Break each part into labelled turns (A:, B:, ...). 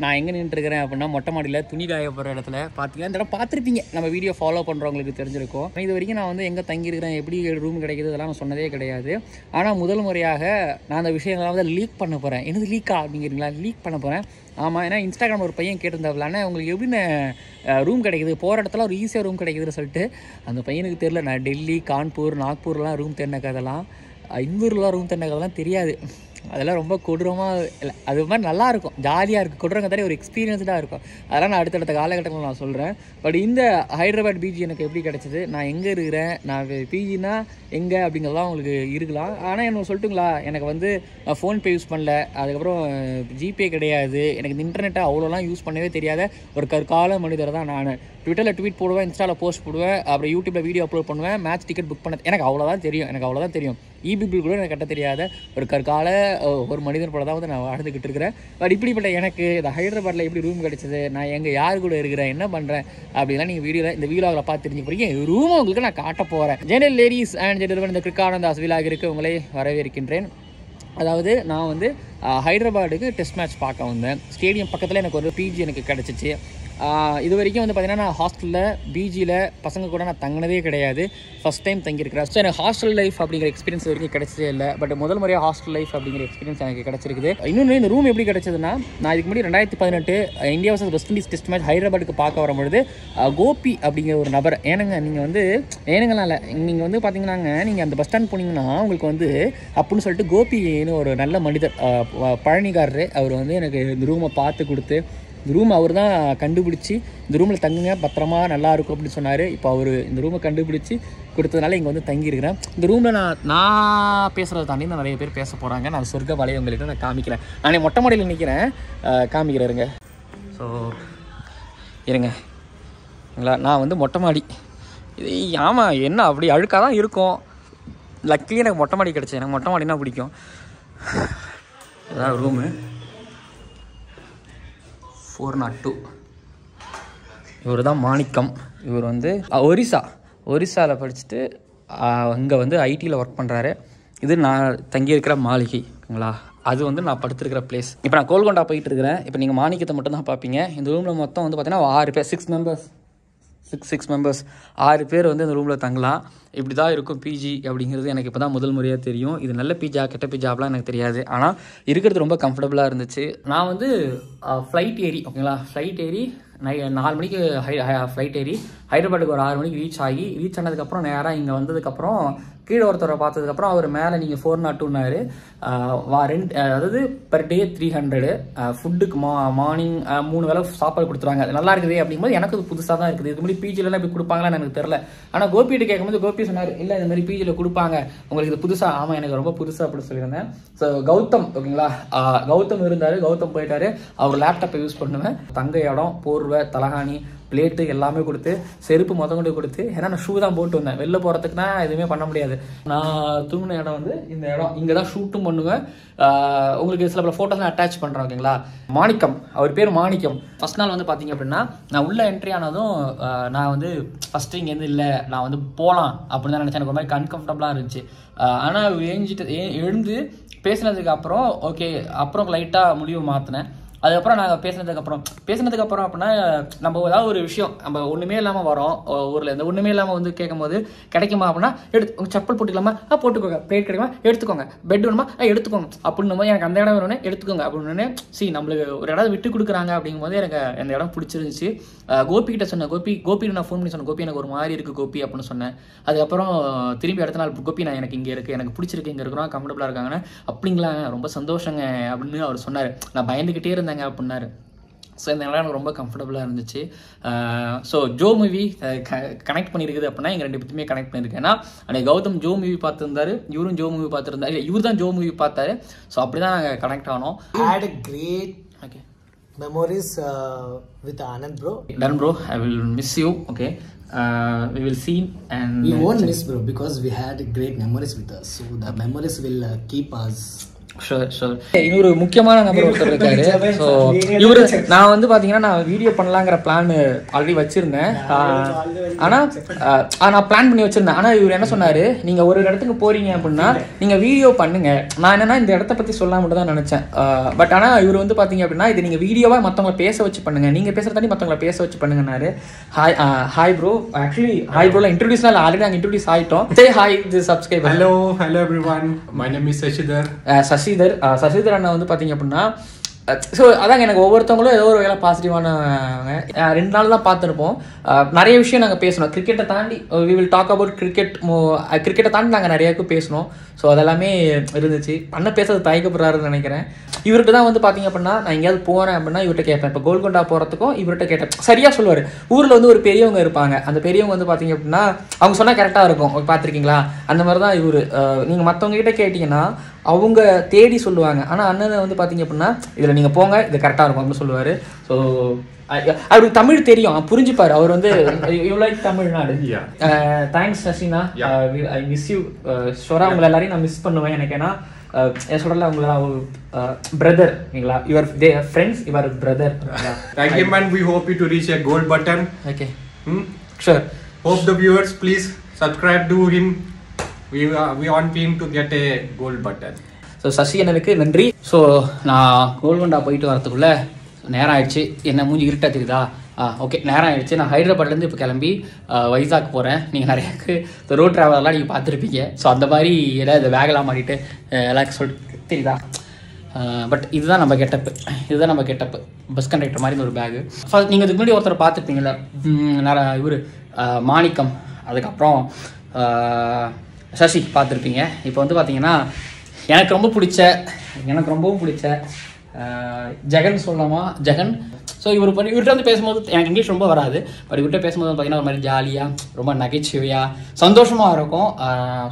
A: நான் எங்கே நின்றுருக்கிறேன் அப்படின்னா மொட்டை மாடியில் துணி காய போகிற இடத்துல பார்த்தீங்கன்னா இந்த இடம் பார்த்துருப்பீங்க. நம்ம வீடியோ ஃபாலோ பண்ணுறவங்களுக்கு தெரிஞ்சிருக்கும். இது வரைக்கும் நான் வந்து எங்கே தங்கியிருக்கிறேன், எப்படி ரூம் கிடைக்கிது, இதெல்லாம் நான் சொன்னதே கிடையாது. ஆனால் முதல் முறையாக நான் அந்த விஷயங்களை வந்து லீக் பண்ண போகிறேன். என்னது லீக்கா அப்படிங்கிறீங்களா? லீக் பண்ண போகிறேன். ஆமாம், ஏன்னா இன்ஸ்டாகிராம் ஒரு பையன் கேட்டிருந்தாப்லானே உங்களுக்கு எப்படின்னு ரூம் கிடைக்குது, போகிற இடத்துல ஒரு ஈஸியாக ரூம் கிடைக்குதுன்னு சொல்லிட்டு. அந்த பையனுக்கு தெரியல, நான் டெல்லி, கான்பூர், நாக்பூர்லாம் ரூம் தேடின கதெல்லாம், இந்தூர்லாம் ரூம் தேடின கதெல்லாம் தெரியாது. அதெல்லாம் ரொம்ப கொடூரமாக இல்லை, அது மாதிரி நல்லாயிருக்கும், ஜாலியாக இருக்குது. கொடூரங்க தானே ஒரு எக்ஸ்பீரியன்ஸ்டாக இருக்கும். அதெல்லாம் நான் அடுத்தடுத்த காலகட்டத்தில் நான் சொல்கிறேன். பட் இந்த ஹைதராபாத் பிஜி எனக்கு எப்படி கிடச்சிது, நான் எங்கே இருக்கிறேன், நான் பிஜினா எங்கே அப்படிங்கிறதெல்லாம் உங்களுக்கு இருக்கலாம். ஆனால் என்ன சொல்லட்டுங்களா, எனக்கு வந்து நான் ஃபோன்பே யூஸ் பண்ணல, அதுக்கப்புறம் ஜிபே கிடையாது, எனக்கு இந்த இன்டர்நெட்டை அவ்வளோலாம் யூஸ் பண்ணவே தெரியாத ஒரு கற்கால மனிதர் தான் நான். ட்விட்டரில் ட்வீட் போடுவேன், இன்ஸ்டாவில் போஸ்ட் போடுவேன், அப்புறம் யூடியூப்பில் வீடியோ அப்லோட் பண்ணுவேன், மேட்ச் டிக்கெட் புக் பண்ண எனக்கு அவ்வளோதான் தெரியும். இபி பில் கூட எனக்கு கட்ட தெரியாத ஒரு கற்கால ஒரு மனிதன் போல தான் வந்து நான் வாழ்ந்துக்கிட்டு இருக்கிறேன். பட் இப்படிப்பட்ட எனக்கு இந்த ஹைதராபாத்தில் எப்படி ரூம் கிடச்சிது, நான் எங்கே யார் கூட இருக்கிறேன், என்ன பண்ணுறேன் அப்படிலாம் நீங்கள் இந்த வீடியோவில் பார்த்து தெரிஞ்சு போகிறீங்க. ரூமை உங்களுக்கு நான் காட்ட போகிறேன். ஜெனரல் லேடிஸ் அண்ட் ஜென்டில்மேன், இந்த கிரிக்கானந்தாஸ் விலாக இருக்க உங்களை வரவேற்கின்றேன். அதாவது நான் வந்து ஹைதராபாத்துக்கு டெஸ்ட் மேட்ச் பார்க்க வந்தேன். ஸ்டேடியம் பக்கத்தில் எனக்கு ஒரு பிஜி எனக்கு கிடச்சிச்சு. இது வரைக்கும் வந்து பார்த்திங்கன்னா நான் ஹாஸ்டலில் பிஜியில் பசங்க கூட நான் தங்கினதே கிடையாது. ஃபஸ்ட் டைம் தங்கியிருக்கிறேன். ஸோ எனக்கு ஹாஸ்டல் லைஃப் அப்படிங்கிற எக்ஸ்பீரியன்ஸ் வரைக்கும் கிடச்சதே இல்லை. பட் முதல் முறையாக ஹாஸ்டல் லைஃப் அப்படிங்கிற எக்ஸ்பீரியன்ஸ் எனக்கு கிடச்சிருக்குது. இன்னொன்று, இந்த ரூம் எப்படி கிடச்சதுன்னா, நான் இதுக்கு முன்னாடி 2018 India versus West Indies test match ஹைதராபாத்துக்கு பார்க்க வரும்பொழுது கோபி அப்படிங்கிற ஒரு நபர், நீங்கள் வந்து ஏனுங்கலாம் இல்லை, நீங்கள் வந்து பார்த்தீங்கன்னாங்க, நீங்கள் அந்த பஸ் ஸ்டாண்ட் போனீங்கன்னா உங்களுக்கு வந்து அப்படின்னு சொல்லிட்டு கோபின்னு ஒரு நல்ல மனிதர், பழனிக்காரரு, அவர் வந்து எனக்கு இந்த ரூமை பார்த்து கொடுத்து, இந்த ரூம் அவர் தான் கண்டுபிடிச்சி இந்த ரூமில் தங்குங்க பத்திரமா நல்லா இருக்கும் அப்படின்னு சொன்னார். இப்போ அவர் இந்த ரூமை கண்டுபிடிச்சி கொடுத்ததுனால இங்கே வந்து தங்கியிருக்கிறேன். இந்த ரூமில் நான் பேசுகிறத தாண்டி நிறைய பேர் பேச போகிறாங்க. நான் சொர்க்க வலையை உங்களுக்கு நான் காமிக்கிறேன். நானே மொட்டை மாடியில் நிற்கிறேன், காமிக்கிறேருங்க. ஸோ இருங்களா, நான் வந்து மொட்டை மாடி இது ஆமாம், என்ன அப்படி அழுக்காக தான் இருக்கும். லக்கிலி எனக்கு மொட்டை மாடி கிடச்சி, எனக்கு மொட்டை மாடினா பிடிக்கும். அதான் ரூமு 402. இவர் தான் மாணிக்கம். இவர் வந்து ஒரிசாவில் படிச்சுட்டு இங்கே வந்து ஐடியில் ஒர்க் பண்ணுறாரு. இது நான் தங்கியிருக்கிற மாளிகைங்களா, அது வந்து நான் படுத்துருக்கிற பிளேஸ். இப்போ நான் கோல்கொண்டா போயிட்டு இருக்கிறேன். இப்போ நீங்கள் மாணிக்கத்தை மட்டும் தான் பார்ப்பீங்க. இந்த ரூமில் மொத்தம் வந்து பார்த்தீங்கன்னா 6 பேர், 6 மெம்பர்ஸ் 6 பேர் வந்து இந்த ரூமில் தங்கலாம். இப்படி தான் இருக்கும் பிஜி அப்படிங்கிறது எனக்கு இப்போ தான் முதல் முறையாக தெரியும். இது நல்ல பிஜா கெட்ட பிஜாப்லாம் எனக்கு தெரியாது. ஆனால் இருக்கிறது ரொம்ப கம்ஃபர்டபுளாக இருந்துச்சு. நான் வந்து ஃப்ளைட் ஏறி 4 மணிக்கு ஃப்ளைட் ஏறி ஹைதராபாத்துக்கு ஒரு 6 மணிக்கு ரீச் ஆனதுக்கப்புறம் நேராக இங்கே வந்ததுக்கப்புறம் கீழே ஒருத்தரை பார்த்ததுக்கப்புறம் அவர் மேலே நீங்கள் 402னாரு. அதாவது பெர் டே 300. ஃபுட்டுக்கு மார்னிங் 3 வேளை சாப்பாடு கொடுத்துருவாங்க. அது நல்லா இருக்குது அப்படிங்கும்போது எனக்கு அது புதுசாக தான் இருக்குது. இதுக்கு முன்னாடி பிஜிலலாம் இப்படி கொடுப்பாங்களான்னு எனக்கு தெரில. ஆனால் கோபிகிட்ட கேட்கும்போது கோபி சொன்னார், இல்லை இந்த மாதிரி பிஜியில் கொடுப்பாங்க உங்களுக்கு, இது புதுசாக. ஆமாம், எனக்கு ரொம்ப புதுசாக அப்படின்னு சொல்லியிருந்தேன். ஸோ கௌதம் ஓகேங்களா, கௌதம் இருந்தார், கௌதம் போயிட்டாரு. அவர் லேப்டாப்பை யூஸ் பண்ணுவேன். தங்க இடம், போர்வை, தலகாணி, பிளேட்டு எல்லாமே கொடுத்து, செருப்பு கொண்டு கொடுத்து, ஏன்னா நான் ஷூ தான் போட்டு வந்தேன். வெளில போகிறதுக்குனா எதுவுமே பண்ண முடியாது. நான் தூங்கின இடம் வந்து இந்த இடம். இங்கே தான் ஷூட்டும் பண்ணுவேன். உங்களுக்கு சில பல ஃபோட்டோஸ்லாம் அட்டாச் பண்ணுறேன் ஓகேங்களா. மாணிக்கம், அவர் பேர் மாணிக்கம். ஃபஸ்ட் நாள் வந்து பார்த்தீங்க அப்படின்னா, நான் உள்ளே என்ட்ரி ஆனதும் நான் வந்து ஃபஸ்ட்டு இங்கேருந்து இல்லை, நான் வந்து போகலாம் அப்படின்னு தான் நினச்சேன். எனக்கு ஒரு மாதிரி அன்கம்ஃபர்டபுளாக இருந்துச்சு. ஆனால் எழுந்து பேசினதுக்கு அப்புறம் ஓகே, அப்புறம் லைட்டாக முடிவு மாற்றினேன். அதுக்கப்புறம் நாங்கள் பேசினதுக்கப்புறம் அப்படின்னா, நம்ம ஏதாவது ஒரு விஷயம் நம்ம ஒன்றுமே இல்லாமல் வரோம் ஊரில் இருந்து, ஒன்றுமே இல்லாமல் வந்து கேட்கும்போது கிடைக்குமா அப்படின்னா, உங்கள் செப்பல் போட்டுக்கலாமா, போட்டுக்கோங்க, பிளேட் கிடைக்குமா எடுத்துக்கோங்க, பெட் வேணுமா எடுத்துக்கோங்க அப்படின்னு போது, எனக்கு அந்த இடம் வேணும்னே எடுத்துக்கோங்க அப்படின்னு நம்மளுக்கு ஒரு இடம் விட்டு கொடுக்குறாங்க அப்படிங்கும்போது எனக்கு அந்த இடம் பிடிச்சிருந்துச்சு. கோபிகிட்ட சொன்னேன், கோபிகிட்ட நான் ஃபோன் பண்ணி சொன்னேன், கோபி எனக்கு ஒரு மாதிரி இருக்குது கோபி அப்படின்னு சொன்னேன். அதுக்கப்புறம் திரும்பி அடுத்த நாள், கோபி நான் எனக்கு இங்கே இருக்குது, எனக்கு பிடிச்சிருக்கு, இங்கே இருக்கிறோம், கம்ஃபர்டபுளாக இருக்காங்கன்னு. அப்படிங்களா, ரொம்ப சந்தோஷங்க அப்படின்னு அவர் சொன்னார். நான் பயந்துக்கிட்டே இருந்தேங்க அப்படின்னாரு. ஸோ இந்த இடம் எனக்கு ரொம்ப கம்ஃபர்டபுளாக இருந்துச்சு. ஸோ ஜோ மூவி கனெக்ட் பண்ணியிருக்குது அப்படின்னா எங்கள் 2 பேருமே கனெக்ட் பண்ணியிருக்கேன். ஏன்னா அன்றைக்கி கௌதம் ஜோ மூவி பார்த்துருந்தாரு, இவரும் ஜோ மூவி பார்த்துருந்தாரு, இல்லை இவர் தான் ஜோ மூவி பார்த்தாரு. ஸோ அப்படி தான் நாங்கள் கனெக்ட் ஆனோம்.
B: had a great memories with Anand bro.
A: Done bro, I will miss you. Okay, we will see and
B: we won't miss bro because we had great memories with us. So the memories will keep us.
A: இன்னொரு முக்கியமான நபர் ஒருத்தர் இருக்காரு. So இவரு நான் வந்து பாத்தீங்கன்னா நான் வீடியோ பண்ணலாங்கிற பிளான் ஆல்ரெடி வச்சிருந்தேன். ஆனா நான் பிளான் பண்ணி வச்சிருந்தேன். ஆனா இவர் என்ன சொன்னாரு, நீங்க ஒரு இடத்துக்கு போறீங்க அப்படின்னா நீங்க வீடியோ பண்ணுங்க. நான் என்னன்னா இந்த இடத்த பத்தி சொல்லாம மட்டும் தான் நினைச்சேன். பட் ஆனா இவர் வந்து பாத்தீங்க அப்படின்னா இது நீங்க வீடியோவா மத்தவங்களை பேச வச்சு பண்ணுங்க, நீங்க பேசுற தாண்டி மத்தவங்களை பேச வச்சு பண்ணுங்கன்னாரு. Hi bro. ஆக்சுவலி ஹாய் ப்ரோல இன்ட்ரோடியூஸ்லாம் ஆல்ரெடி நாங்கள் இன்ட்ரோடியூஸ் ஆயிட்டோம். Say hi the subscriber.
C: Hello everyone, my name is
A: Sasidhar அண்ணா வந்து பார்த்தீங்க அப்படின்னா ஸோ அதாங்க எனக்கு ஒவ்வொருத்தவங்களும் ஏதோ ஒரு வேலை பாசிட்டிவானவங்க. 2 நாள் தான் பார்த்துருப்போம். நிறைய விஷயம் நாங்கள் பேசணும். கிரிக்கெட்டை தாண்டி வி வில் டாக் அபவுட் கிரிக்கெட்டை தாண்டி நாங்கள் நிறையாவுக்கு பேசணும். ஸோ அதெல்லாமே இருந்துச்சு. அண்ணன் பேசுறது தயக்கப்படுறாருன்னு நினைக்கிறேன். இவர்கிட்ட தான் வந்து பார்த்தீங்க அப்படின்னா நான் எங்கேயாவது போகிறேன் அப்படின்னா இவர்கிட்ட கேட்பேன். இப்போ கோல்கொண்டா போகிறதுக்கும் இவர்கிட்ட கேட்டேன். சரியாக சொல்லுவார். ஊரில் வந்து ஒரு பெரியவங்க இருப்பாங்க. அந்த பெரியவங்க வந்து பார்த்தீங்க அப்படின்னா அவங்க சொன்னால் கரெக்டாக இருக்கும். பார்த்துருக்கீங்களா? அந்த மாதிரி தான் இவர். நீங்கள் மற்றவங்க கிட்ட கேட்டிங்கன்னா அவங்க தேடி சொல்லுவாங்க. ஆனால் அண்ணனை வந்து பார்த்தீங்க அப்படின்னா இதில் நீங்கள் போங்க, இது கரெக்டாக இருக்கும் அப்படின்னு சொல்லுவார். ஸோ அவருக்கு தமிழ் தெரியும், புரிஞ்சுப்பார். அவர் வந்து யூ லைக் தமிழ்நாடு. தேங்க்ஸ் சசினா, ஐ மிஸ் யூ. ஷோரா உங்களை எல்லாரையும் நான் மிஸ் பண்ணுவேன். எனக்கு ஏன்னா சொல்றல உங்களா பிரதர் நீங்களா, your friends, your brother.
C: Thank you man, we hope you to reach a gold button.
A: Okay. Sure.
C: Hope the viewers please subscribe to him. We want him to get a gold button.
A: So Sasi அண்ணனுக்கு நன்றி. So நான் கோல்கொண்டா போயிட்டு வரதுக்குள்ளே நேரம் ஆயிடுச்சு. என்ன மூஞ்சி இருட்டா தெரியுதா? ஓகே, நேரம் ஆயிடுச்சு. நான் ஹைதராபாத்லேருந்து இப்போ கிளம்பி வைசாக் போகிறேன். நீங்கள் நிறையாக்கு இந்த ரோட் ட்ராவலர்லாம் நீங்கள் பார்த்துருப்பீங்க. ஸோ அந்த மாதிரி எல்லாம் இந்த பேகெல்லாம் மாட்டிட்டு எல்லாருக்கும் சொல்லிட்டு தெரியுதா? பட் இதுதான் நம்ம கெட்டப்பு. பஸ் கண்டக்டர் மாதிரி ஒரு பேகு. நீங்கள் இதுக்கு முன்னாடி ஒருத்தர் பார்த்துருப்பீங்களா, இவர் மாணிக்கம், அதுக்கப்புறம் சசி பார்த்துருப்பீங்க. இப்போ வந்து பார்த்தீங்கன்னா எனக்கு ரொம்பவும் பிடிச்ச ஜெகன் சொல்லலாமா, ஜெகன். ஸோ இவர்கிட்ட வந்து பேசும்போது எனக்கு இங்கிலீஷ் ரொம்ப வராது. பட் இவர்கிட்ட பேசும்போது பார்த்தீங்கன்னா ஒரு மாதிரி ஜாலியாக, ரொம்ப நகைச்சுவையாக, சந்தோஷமாக இருக்கும்.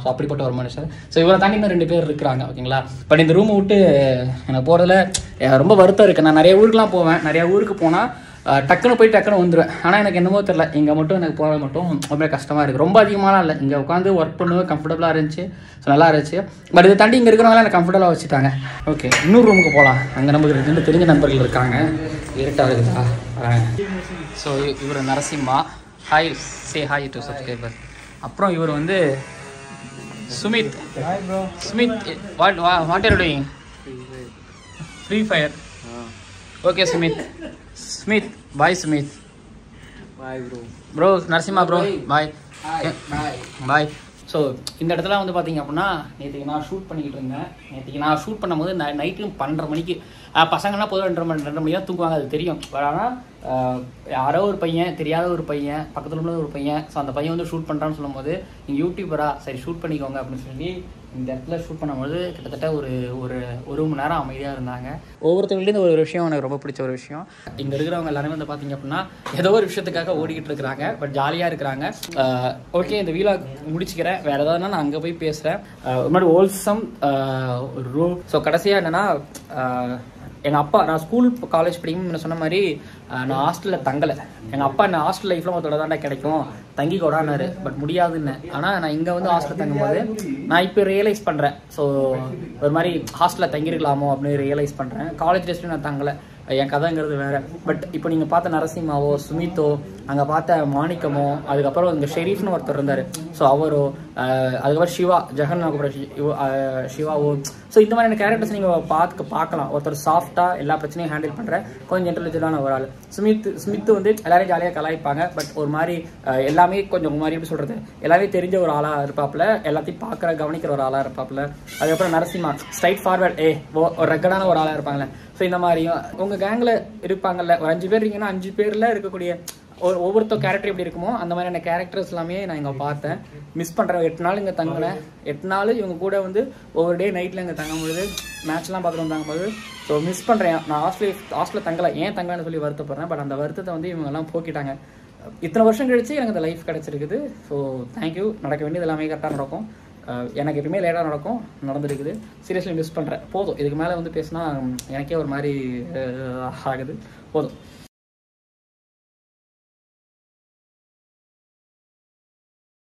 A: ஸோ அப்படிப்பட்ட ஒரு மனுஷன். ஸோ இவரை தாண்டி இன்னும் 2 பேர் இருக்கிறாங்க. ஓகேங்களா? பட் இந்த ரூமை விட்டு எனக்கு போகிறதுல ரொம்ப வருத்தம் இருக்குது. நான் நிறைய ஊருக்குலாம் போவேன். நிறையா ஊருக்கு போனால் டக்குன்னு வந்துடுவேன். ஆனால் எனக்கு என்னமோ தெரியல, இங்கே மட்டும் எனக்கு போகிறது மட்டும் ரொம்ப கஷ்டமாக இருக்குது. ரொம்ப அதிகமாலாம் இல்லை, இங்கே உட்காந்து ஒர்க் பண்ணுவேன், கம்ஃபர்டபுளாக இருந்துச்சு. ஸோ நல்லா இருந்துச்சு. பட் இதை தாண்டி இங்கே இருக்கிறவங்களாம் எனக்கு கம்ஃபர்டபுளாக வச்சுட்டாங்க. ஓகே, இன்னொரு ரூமுக்கு போகலாம். அங்கே நமக்கு 2 தெரிஞ்ச நண்பர்கள் இருக்காங்க. இருட்டாக இருக்குதா? ஸோ இவர் Narasimha. Hi, say hi to subscriber. அப்புறம் இவர் வந்து Sumit. Sumit, what are you doing? Free Fire. Okay Sumit. Bye Sumit.
B: Bye
A: bro. Narasimha bro bye. Bye. So இந்த இடத்துல வந்து பார்த்தீங்க அப்படின்னா நேற்றுக்கு நான் ஷூட் பண்ணிக்கிட்டு இருந்தேன். நேற்றுக்கு நான் ஷூட் பண்ணும்போது நைட்டு 12:30 மணிக்கு பசங்கன்னா பொதுவாக 2 மணி தான் தூங்குவாங்க, அது தெரியும். பட் ஆனால் யாரோ ஒரு பையன், தெரியாத ஒரு பையன், பக்கத்தில் உள்ள ஒரு பையன், ஸோ அந்த பையன் வந்து ஷூட் பண்ணுறான்னு சொல்லும்போது நீங்கள் யூடியூபரா, சரி ஷூட் பண்ணிக்கோங்க அப்படின்னு சொல்லி இந்த இடத்துல ஷூட் பண்ணும்போது கிட்டத்தட்ட ஒரு மணி நேரம் அமைதியாக இருந்தாங்க. ஒவ்வொருத்தவங்கள்டையும் ஒரு விஷயம் எனக்கு ரொம்ப பிடிச்ச ஒரு விஷயம். இங்கே இருக்கிறவங்க எல்லாருமே வந்து பார்த்தீங்க அப்படின்னா ஏதோ ஒரு விஷயத்துக்காக ஓடிக்கிட்டு இருக்கிறாங்க, பட் ஜாலியாக இருக்கிறாங்க. ஓகே, இந்த வீலாக் முடிச்சுக்கிறேன். வேறு ஏதாவதுனா நான் அங்கே போய் பேசுகிறேன். ஒரு மாதிரி ஹோல்சம் ஒரு ரூம். ஸோ கடைசியாக என்னென்னா எங்கள் அப்பா, நான் ஸ்கூல் காலேஜ் படிக்கும் சொன்ன மாதிரி நான் ஹாஸ்டலில் தங்கலை. எங்கள் அப்பா என்ன ஹாஸ்டல் லைஃப்பில் மொத்தோட தாண்டா கிடைக்கும், தங்கி கொடானாரு. பட் முடியாதுன்னு. ஆனால் நான் இங்கே வந்து ஹாஸ்டலில் தங்கும்போது நான் இப்போ ரியலைஸ் பண்ணுறேன். ஸோ ஒரு மாதிரி ஹாஸ்டலில் தங்கிருக்கலாமோ அப்படின்னு ரியலைஸ் பண்ணுறேன். காலேஜ் டேஸ்லையும் நான் தங்கலை, என் கதைங்கிறது வேறு. பட் இப்போ நீங்கள் பார்த்த நரசிம்மாவோ, சுமித்தோ, அங்கே பார்த்த மாணிக்கமோ, அதுக்கப்புறம் இங்கே ஷெரீஃப்னு ஒருத்தர் இருந்தார், ஸோ அவரோ, அதுக்கப்புறம் சிவா, ஜெகன், சிவாவோ, ஸோ இந்த மாதிரியான கேரக்டர்ஸ் நீங்கள் பார்க்கலாம். ஒருத்தர் சாஃப்டாக எல்லா பிரச்சனையும் ஹேண்டில் பண்ணுற கொஞ்சம் இன்டெலிஜென்ட்டான ஒரு ஆள். ஸ்மித் வந்து எல்லாரையும் ஜாலியாக கலாய்ப்பாங்க. பட் ஒரு மாதிரி எல்லாமே கொஞ்சம் மாதிரி எப்படி சொல்கிறது, எல்லாமே தெரிஞ்ச ஒரு ஆளாக இருப்பாப்புல, எல்லாத்தையும் கவனிக்கிற ஒரு ஆளாக இருப்பாப்புல. அதுக்கப்புறம் நரசிம்மா ஸ்ட்ரைட் ஃபார்வர்ட், ஒரு ரெக்கடான ஒரு ஆளாக இருப்பாங்களே. ஸோ இந்த மாதிரியும் உங்கள் கேங்கில் இருப்பாங்கல்ல, ஒரு 5 பேர் இருக்கீங்கன்னா 5 பேரில் இருக்கக்கூடிய ஒவ்வொருத்தர் கேரக்டர் எப்படி இருக்குமோ அந்த மாதிரியான கேரக்டர்ஸ் எல்லாமே நான் இங்கே பார்த்தேன். மிஸ் பண்ணுறேன். 8 நாள் இங்கே தங்கினேன். 8 நாள் இவங்க கூட வந்து ஒவ்வொரு டே நைட்டில் இங்கே தங்கும்போது மேட்ச்லாம் பார்த்துட்டு வந்தாங்கும்போது ஸோ மிஸ் பண்ணுறேன். நான் ஹாஸ்டலில் தங்கலை, ஏன் தங்கலன்னு சொல்லி வருத்தப்படுறேன். பட் அந்த வருத்தத்தை வந்து இவங்கெல்லாம் போக்கிட்டாங்க. இத்தனை வருஷம் கழிச்சு எனக்கு அந்த லைஃப் கிடச்சிருக்குது. So thank you. நடக்க வேண்டியது எல்லாமே கரெக்டாக நடக்கும். எனக்கு எப்பவுமே லேட்டாக நடந்துருக்குது. சீரியஸ்லி மிஸ் பண்ணுறேன். போதும், இதுக்கு மேலே வந்து பேசினா எனக்கே ஒரு மாதிரி ஆகுது. போதும்.